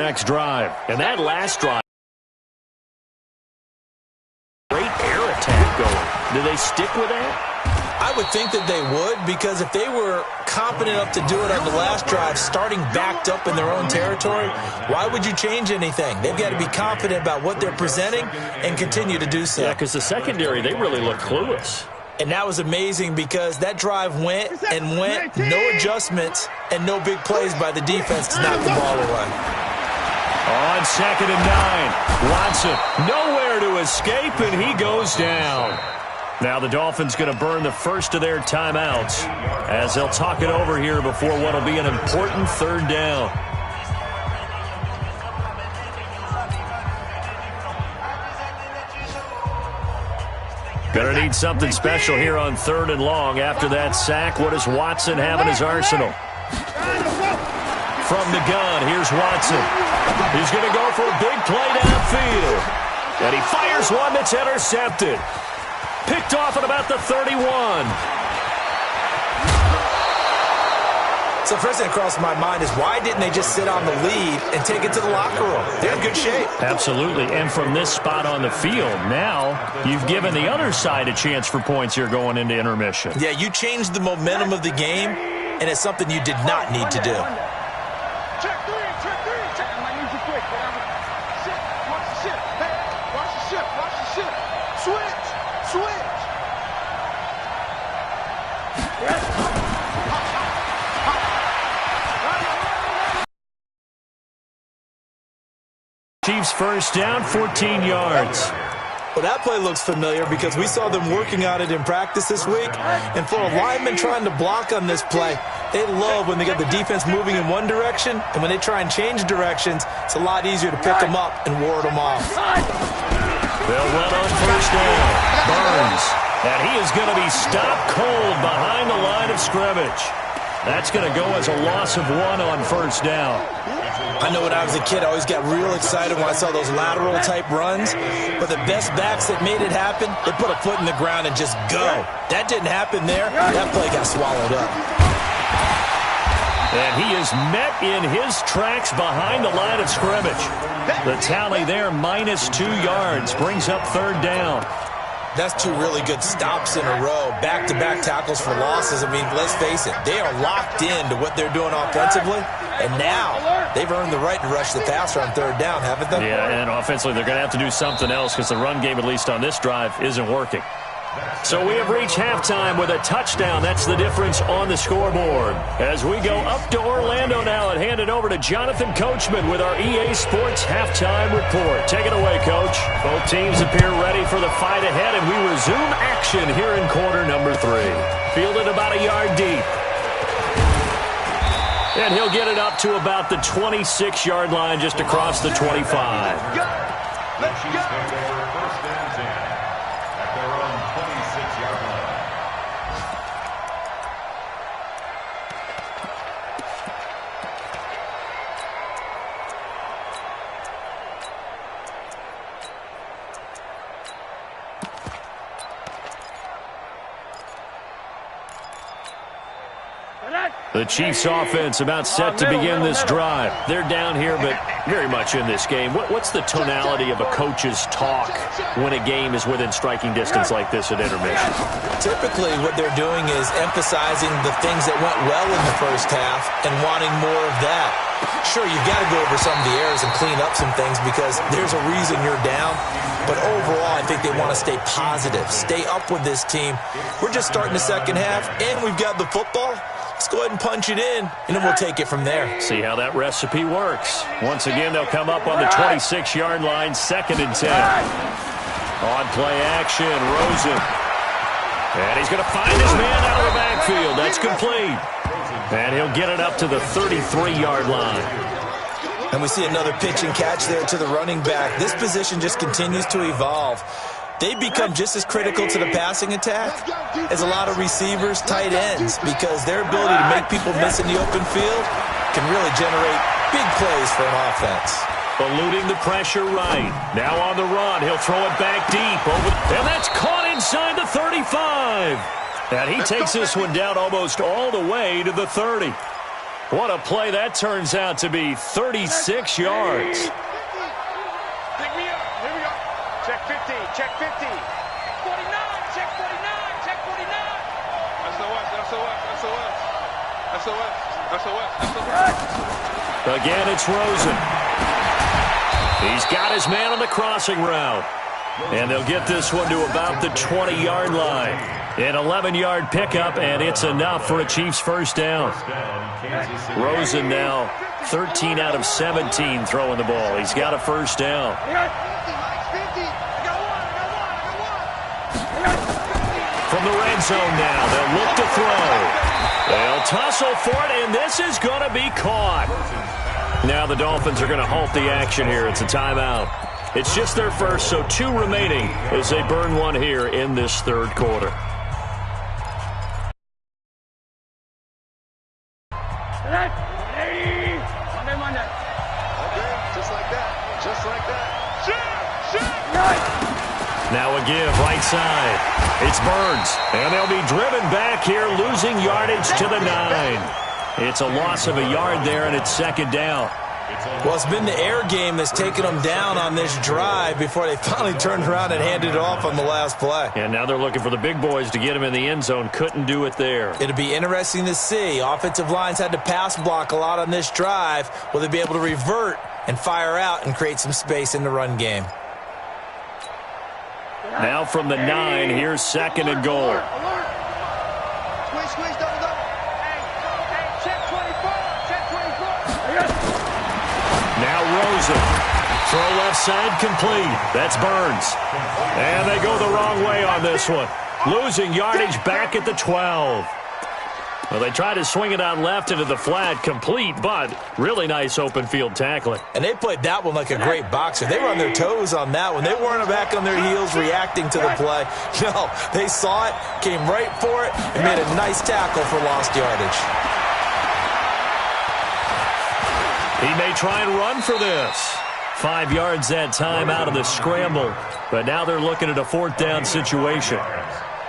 Next drive. And that last drive, great air attack going. Do they stick with that? I would think that they would, because if they were confident enough to do it on the last drive, starting backed up in their own territory, why would you change anything? They've got to be confident about what they're presenting and continue to do so. Yeah, because the secondary, they really look clueless. And that was amazing because that drive went and went, no adjustments, and no big plays by the defense to knock the ball away. On 2nd and 9, Watson nowhere to escape, and he goes down. Now the Dolphins going to burn the first of their timeouts as they'll talk it over here before what will be an important 3rd down. Going to need something special here on 3rd and long. After that sack, what does Watson have in his arsenal? From the gun, here's Watson. He's going to go for a big play downfield. And he fires one that's intercepted. Picked off at about the 31. So first thing that crossed my mind is, why didn't they just sit on the lead and take it to the locker room? They're in good shape. Absolutely. And from this spot on the field, now you've given the other side a chance for points here going into intermission. Yeah, you changed the momentum of the game, and it's something you did not need to do. Check three. I need you quick. Sit. Watch the ship. Watch the ship. Switch. Chiefs first down, 14 yards. Well, that play looks familiar because we saw them working on it in practice this week. And for a lineman trying to block on this play, they love when they get the defense moving in one direction, and when they try and change directions, it's a lot easier to pick them up and ward them off. They'll run on first down. Burns. And he is going to be stopped cold behind the line of scrimmage. That's going to go as a loss of 1 on first down. I know when I was a kid, I always got real excited when I saw those lateral-type runs. But the best backs that made it happen, they put a foot in the ground and just go. That didn't happen there. That play got swallowed up. And he is met in his tracks behind the line of scrimmage. The tally there, -2 yards, brings up 3rd down. That's 2 really good stops in a row. Back-to-back tackles for losses. I mean, let's face it, they are locked into what they're doing offensively. And now they've earned the right to rush the passer on 3rd down, haven't they? Yeah, and offensively they're going to have to do something else because the run game, at least on this drive, isn't working. So we have reached halftime with a touchdown. That's the difference on the scoreboard. As we go up to Orlando now and hand it over to Jonathan Coachman with our EA Sports Halftime Report. Take it away, Coach. Both teams appear ready for the fight ahead, and we resume action here in quarter number 3. Fielded about a yard deep. And he'll get it up to about the 26-yard line, just across the 25. Let's go. The Chiefs offense about set to begin this drive. They're down here, but very much in this game. What's the tonality of a coach's talk when a game is within striking distance like this at intermission? Typically, what they're doing is emphasizing the things that went well in the first half and wanting more of that. Sure, you've got to go over some of the errors and clean up some things because there's a reason you're down. But overall, I think they want to stay positive, stay up with this team. We're just starting the second half, and we've got the football. Let's go ahead and punch it in, and then we'll take it from there. See how that recipe works. Once again, they'll come up on the 26-yard line, 2nd and 10. On play action, Rosen. And he's going to find his man out of the backfield. That's complete. And he'll get it up to the 33-yard line. And we see another pitch and catch there to the running back. This position just continues to evolve. They become just as critical to the passing attack as a lot of receivers, tight ends, because their ability to make people miss in the open field can really generate big plays for an offense. Eluding the pressure right. Now on the run. He'll throw it back deep. And that's caught inside the 35. And he takes this one down almost all the way to the 30. What a play that turns out to be, 36 yards. Pick me up. Here we go. Check 50. Check 50. 49. Check 49. Check 49. SOS. SOS. SOS. SOS. SOS. SOS. Again, it's Rosen. He's got his man on the crossing route. And they'll get this one to about the 20-yard line. An 11-yard pickup, and it's enough for a Chiefs first down. Rosen now 13 out of 17 throwing the ball. He's got a first down. From the red zone now, they'll look to throw. They'll tussle for it, and this is going to be caught. Now the Dolphins are going to halt the action here. It's a timeout. It's just their first, so 2 remaining as they burn one here in this third quarter. Okay, just like that. Just like that. Shoot! Now a give, right side. It's Burns, and they'll be driven back here, losing yardage to the 9. It's a loss of a yard there, and it's second down. Well, it's been the air game that's taken them down on this drive before they finally turned around and handed it off on the last play. And now they're looking for the big boys to get him in the end zone. Couldn't do it there. It'll be interesting to see. Offensive lines had to pass block a lot on this drive. Will they be able to revert and fire out and create some space in the run game? Now from the 9, here's second and goal. Squeeze, double. Hey, check 24. Check 24. Now Rosen. Throw left side complete. That's Burns. And they go the wrong way on this one. Losing yardage back at the 12. Well, they try to swing it out left into the flat, complete, but really nice open field tackling. And they played that one like a great boxer. They were on their toes on that one. They weren't back on their heels reacting to the play. No, they saw it, came right for it, and made a nice tackle for lost yardage. He may try and run for this. 5 yards that time out of the scramble, but now they're looking at a fourth down situation.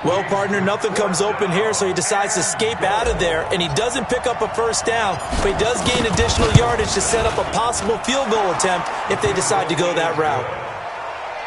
Well, partner, nothing comes open here, so he decides to escape out of there, and he doesn't pick up a first down, but he does gain additional yardage to set up a possible field goal attempt if they decide to go that route.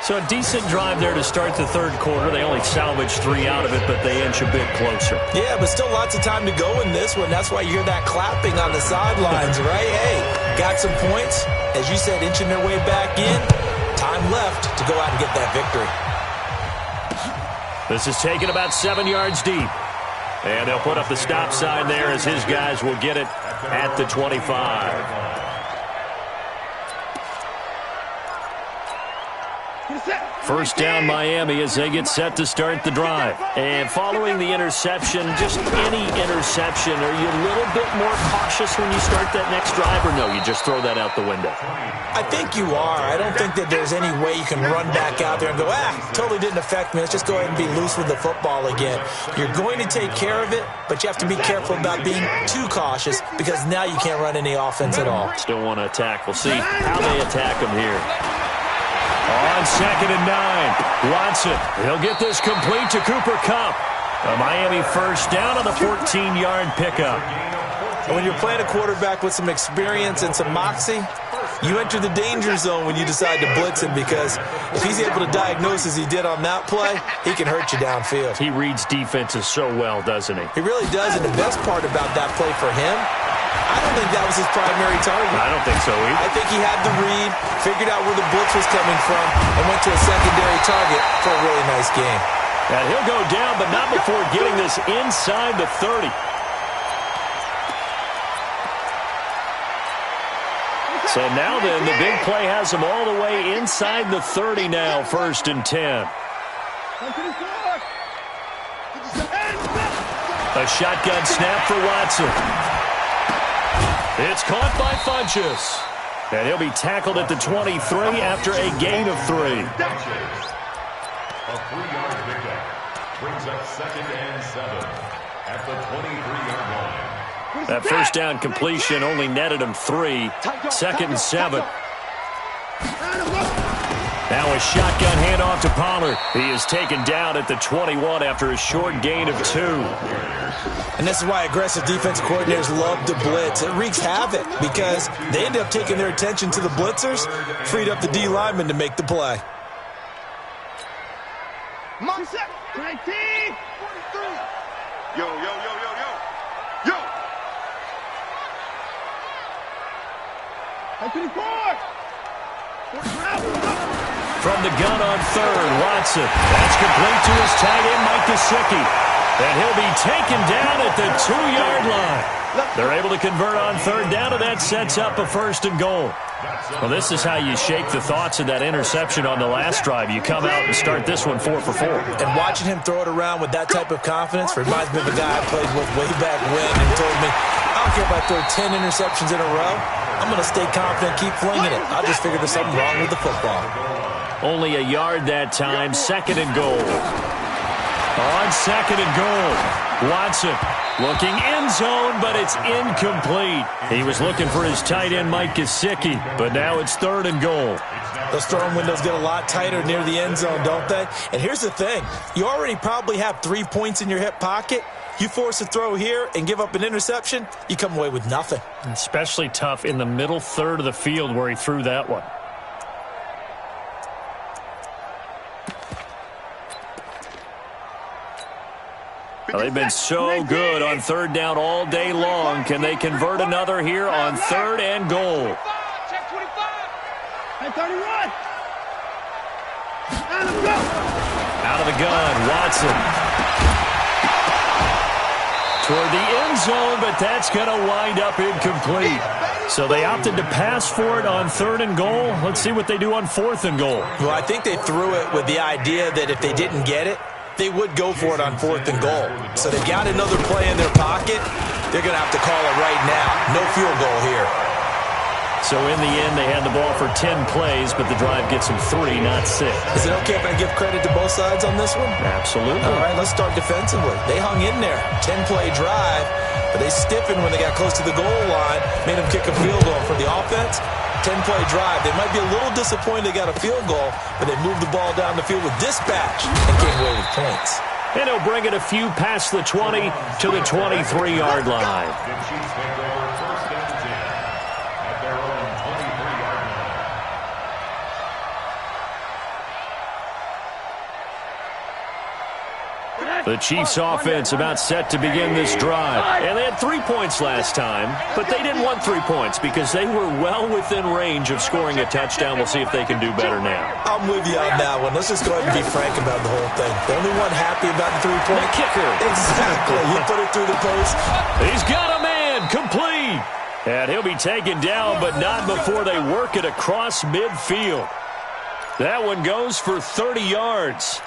So a decent drive there to start the third quarter. They only salvaged 3 out of it, but they inch a bit closer. Yeah, but still lots of time to go in this one. That's why you hear that clapping on the sidelines, right? Hey, got some points. As you said, inching their way back in. Time left to go out and get that victory. This is taken about 7 yards deep. And they'll put up the stop sign there as his guys will get it at the 25. First down Miami as they get set to start the drive. And following the interception, just any interception, are you a little bit more cautious when you start that next drive, or no, you just throw that out the window? I think you are. I don't think that there's any way you can run back out there and go, totally didn't affect me. Let's just go ahead and be loose with the football again. You're going to take care of it, but you have to be careful about being too cautious because now you can't run any offense at all. Still want to attack. We'll see how they attack them here. On 2nd and 9, Watson. He'll get this complete to Cooper Kupp. A Miami first down on the 14-yard pickup. And when you're playing a quarterback with some experience and some moxie, you enter the danger zone when you decide to blitz him because if he's able to diagnose as he did on that play, he can hurt you downfield. He reads defenses so well, doesn't he? He really does, and the best part about that play for him, I don't think that was his primary target. I don't think so either. I think he had the read, figured out where the blitz was coming from, and went to a secondary target for a really nice game. And he'll go down, but not before getting this inside the 30. So now then, the big play has them all the way inside the 30 now, 1st and 10. A shotgun snap for Watson. It's caught by Funchess. And he'll be tackled at the 23 after a gain of 3. A 3-yard pickup brings up 2nd and 7 at the 23-yard line. That first down completion only netted him 3. 2nd and 7. Now a shotgun handoff to Pollard. He is taken down at the 21 after a short gain of 2. And this is why aggressive defensive coordinators love to blitz. It wreaks havoc because they end up taking their attention to the blitzers, freed up the D lineman to make the play. Mindset. 19. 43. Yo, yo, yo, yo, yo. Yo. 24. From the gun on third, Watson. That's complete to his tight end, Mike Gesicki. And he'll be taken down at the 2-yard line. They're able to convert on third down, and that sets up a 1st and goal. Well, this is how you shake the thoughts of that interception on the last drive. You come out and start this one 4 for 4. And watching him throw it around with that type of confidence reminds me of a guy I played with way back when and told me, I don't care if I throw 10 interceptions in a row. I'm going to stay confident, keep flinging it. I just figured there's something wrong with the football. Only a yard that time, 2nd and goal. On 2nd and goal, Watson looking end zone, but it's incomplete. He was looking for his tight end, Mike Gesicki, but now it's 3rd and goal. Those throwing windows get a lot tighter near the end zone, don't they? And here's the thing. You already probably have 3 points in your hip pocket. You force a throw here and give up an interception, you come away with nothing. Especially tough in the middle third of the field where he threw that one. Well, they've been so good on third down all day long. Can they convert another here on 3rd and goal? Check 25. 31. Out of the gun, Watson. Toward the end zone, but that's going to wind up incomplete. So they opted to pass for it on 3rd and goal. Let's see what they do on 4th and goal. Well, I think they threw it with the idea that if they didn't get it, they would go for it on 4th and goal. So they've got another play in their pocket. They're going to have to call it right now. No field goal here. So in the end, they had the ball for 10 plays, but the drive gets them 3, not 6. Is it okay if I give credit to both sides on this one? Absolutely. All right, let's start defensively. They hung in there. 10-play drive, but they stiffened when they got close to the goal line, made them kick a field goal. For the offense, 10-play drive. They might be a little disappointed they got a field goal, but they moved the ball down the field with dispatch and came away with points. And he'll bring it a few past the 20 to the 23-yard line. The Chiefs take over 1st and 10 at their own 23-yard line. The Chiefs offense about set to begin this drive. And they had 3 points last time, but they didn't want 3 points because they were well within range of scoring a touchdown. We'll see if they can do better now. I'm with you on that one. Let's just go ahead and be frank about the whole thing. The only one happy about the 3-point The kicker. Exactly. You put it through the post. He's got a man, complete. And he'll be taken down, but not before they work it across midfield. That one goes for 30 yards.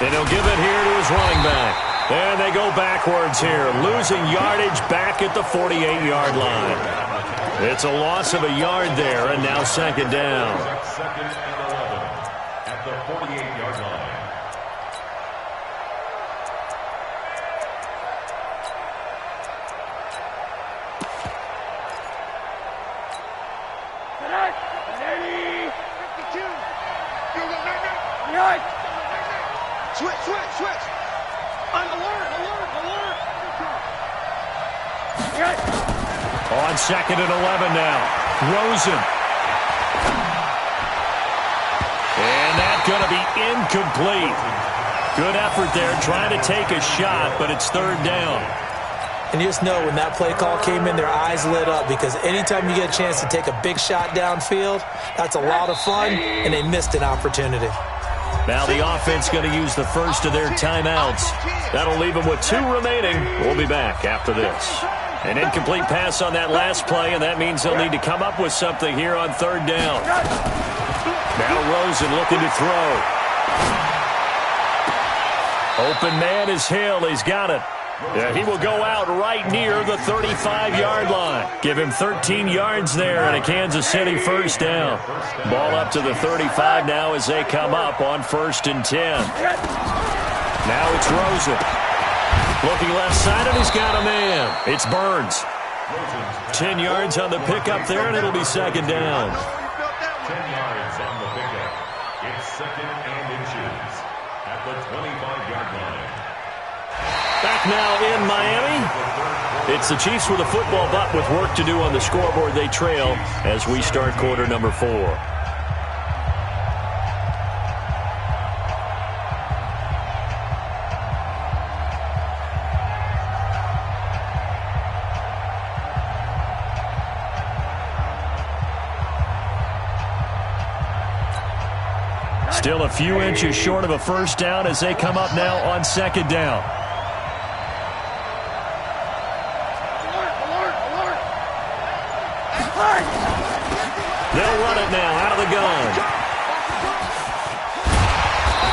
And he'll give it here to his running back. And they go backwards here, losing yardage back at the 48-yard line. It's a loss of a yard there, and now 2nd down. 2nd and 11 at the 48-yard line. Switch. Alert. On 2nd and 11 now. Rosen. And that's going to be incomplete. Good effort there, trying to take a shot, but it's 3rd down. And you just know when that play call came in, their eyes lit up because anytime you get a chance to take a big shot downfield, that's a lot of fun, and they missed an opportunity. Now the offense going to use the first of their timeouts. That'll leave them with 2 remaining. We'll be back after this. An incomplete pass on that last play, and that means they'll need to come up with something here on 3rd down. Now Rosen looking to throw. Open man is Hill. He's got it. Yeah, he will go out right near the 35-yard line. Give him 13 yards there and a Kansas City first down. Ball up to the 35 now as they come up on 1st and 10. Now it's Rosen. Looking left side, and he's got a man. It's Burns. 10 yards on the pickup there, and it'll be 2nd down. 10 yards on the pickup. It's 2nd and inches at the 25-yard line. Back now in Miami. It's the Chiefs with a football, but with work to do on the scoreboard. They trail as we start quarter number 4. Still a few inches short of a first down as they come up now on 2nd down. They'll run it now out of the gun.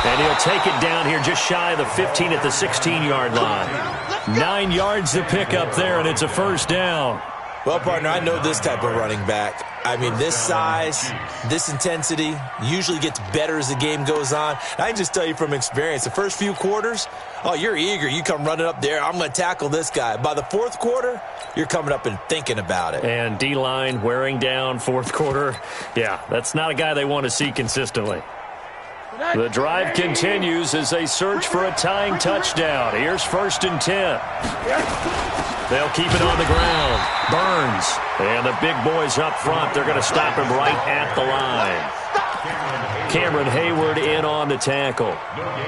And he'll take it down here just shy of the 15 at the 16-yard line. 9 yards to pick up there, and it's a first down. Well, partner, I know this type of running back. I mean, this size, this intensity usually gets better as the game goes on. I can just tell you from experience, the first few quarters, oh, you're eager. You come running up there, I'm going to tackle this guy. By the 4th quarter, you're coming up and thinking about it. And D-line wearing down 4th quarter. Yeah, that's not a guy they want to see consistently. The drive continues as they search for a tying touchdown. Here's 1st and 10. They'll keep it on the ground. Burns. And the big boys up front, they're going to stop him right at the line. Cameron Hayward in on the tackle.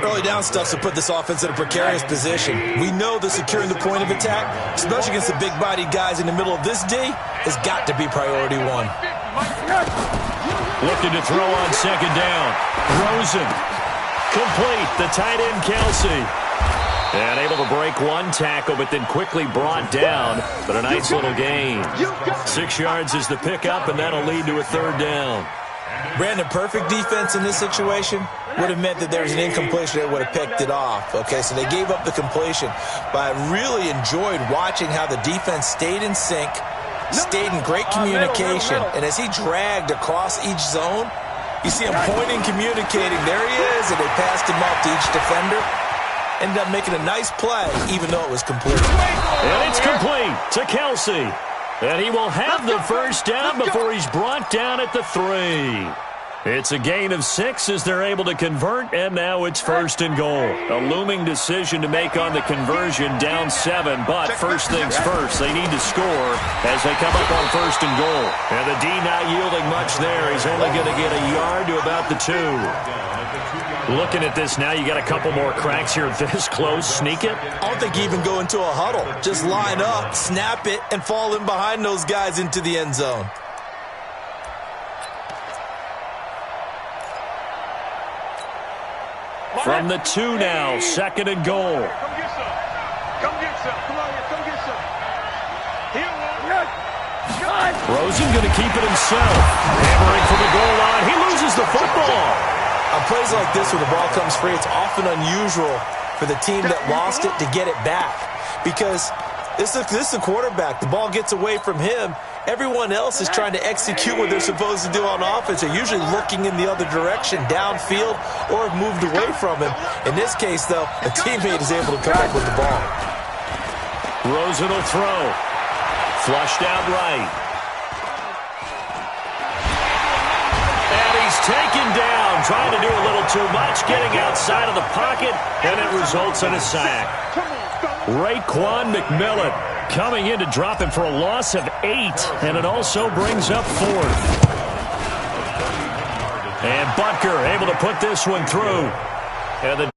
Early down stuff to put this offense in a precarious position. We know that securing the point of attack, especially against the big-bodied guys in the middle of this D, has got to be priority 1. Looking to throw on 2nd down. Rosen. Complete. The tight end, Kelsey. And able to break one tackle, but then quickly brought down. But a nice little gain. 6 yards is the pickup, and that'll lead to a 3rd down. Brandon, perfect defense in this situation would have meant that there was an incompletion that would have picked it off. Okay, so they gave up the completion. But I really enjoyed watching how the defense stayed in sync, stayed in great communication, and as he dragged across each zone, you see him pointing, communicating. There he is, and they passed him off to each defender. Ended up making a nice play, even though it was complete. And it's complete to Kelsey. And he will have the first down before he's brought down at the 3. It's a gain of 6 as they're able to convert, and now it's 1st and goal. A looming decision to make on the conversion, down 7, but first things first, they need to score as they come up on 1st and goal. And the D not yielding much there. He's only going to get a yard to about the 2. Looking at this now, you got a couple more cracks here this close. Sneak it? I don't think you even go into a huddle. Just line up, snap it, and fall in behind those guys into the end zone. From the 2 now, 2nd and goal. Come get some. Come get some. Come on here. Come get some. Rosen going to keep it himself. Hammering for the goal line. He loses the football. On plays like this where the ball comes free, it's often unusual for the team that lost it to get it back. Because this is the quarterback. The ball gets away from him. Everyone else is trying to execute what they're supposed to do on offense. They're usually looking in the other direction, downfield, or have moved away from him. In this case, though, a teammate is able to come up with the ball. Rosen will throw. Flushed out right. And he's taken down, trying to do a little too much, getting outside of the pocket, and it results in a sack. Raekwon McMillan coming in to drop him for a loss of 8, and it also brings up 4th. And Butker able to put this one through. And the